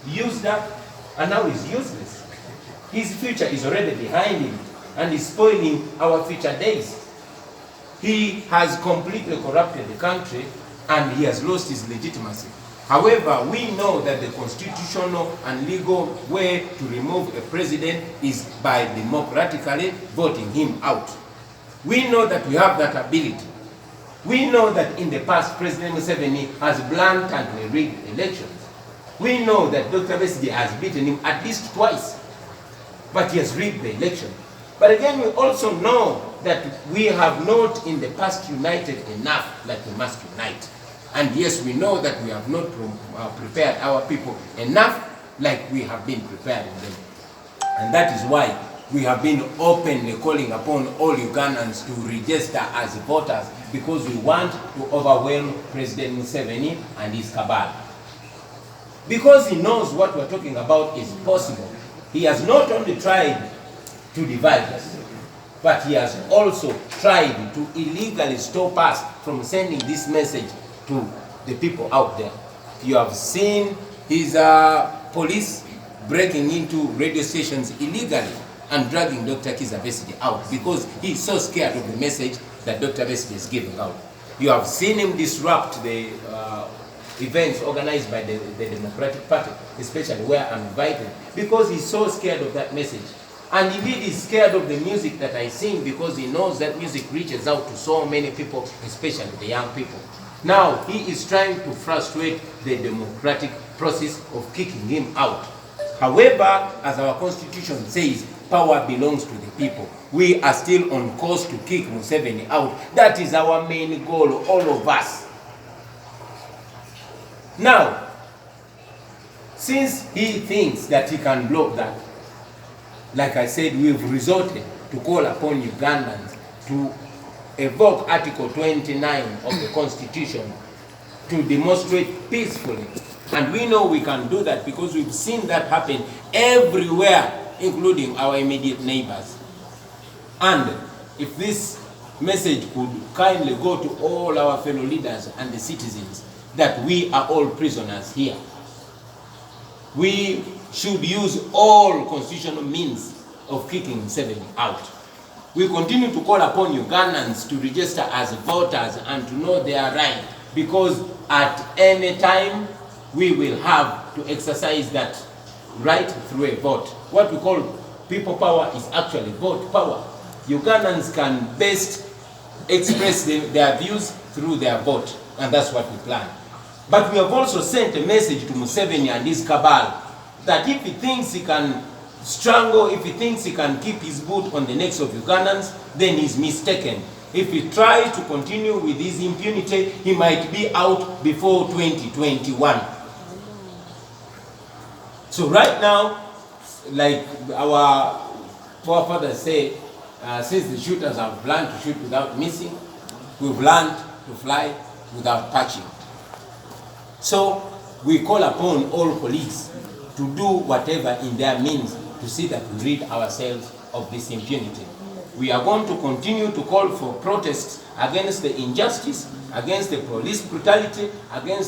used up, and now he's useless. His future is already behind him, and is spoiling our future days. He has completely corrupted the country, and he has lost his legitimacy. However, we know that the constitutional and legal way to remove a president is by democratically voting him out. We know that we have that ability. We know that in the past, President Museveni has blatantly rigged elections. We know that Dr. Besigye has beaten him at least twice, but he has rigged the election. But again, we also know that we have not in the past united enough like we must unite. And yes, we know that we have not prepared our people enough like we have been preparing them. And that is why we have been openly calling upon all Ugandans to register as voters, because we want to overwhelm President Museveni and his cabal. Because he knows what we're talking about is possible. He has not only tried to divide us, but he has also tried to illegally stop us from sending this message to the people out there. You have seen his police breaking into radio stations illegally and dragging Dr. Kizza Besigye out because he's so scared of the message that Dr. Besigye is giving out. You have seen him disrupt the events organized by the Democratic Party, especially where I'm invited, because he's so scared of that message. And indeed he's scared of the music that I sing, because he knows that music reaches out to so many people, especially the young people. Now he is trying to frustrate the democratic process of kicking him out. However, as our constitution says, power belongs to the people. We are still on course to kick Museveni out. That is our main goal, all of us. Now, since he thinks that he can block that, like I said, we've resorted to call upon Ugandans to evoke Article 29 of the Constitution to demonstrate peacefully. And we know we can do that because we've seen that happen everywhere, including our immediate neighbors. And if this message could kindly go to all our fellow leaders and the citizens that we are all prisoners here. We should use all constitutional means of kicking Museveni out. We continue to call upon Ugandans to register as voters and to know their right, because at any time we will have to exercise that right through a vote. What we call people power is actually vote power. Ugandans can best express their views through their vote, and that's what we plan. But we have also sent a message to Museveni and his cabal that if he thinks he can strangle, if he thinks he can keep his boot on the necks of Ugandans, then he's mistaken. If he tries to continue with his impunity, he might be out before 2021. So right now, like our forefathers say, since the shooters have learned to shoot without missing, we've learned to fly without touching. So we call upon all police to do whatever in their means to see that we rid ourselves of this impunity. We are going to continue to call for protests against the injustice, against the police brutality, against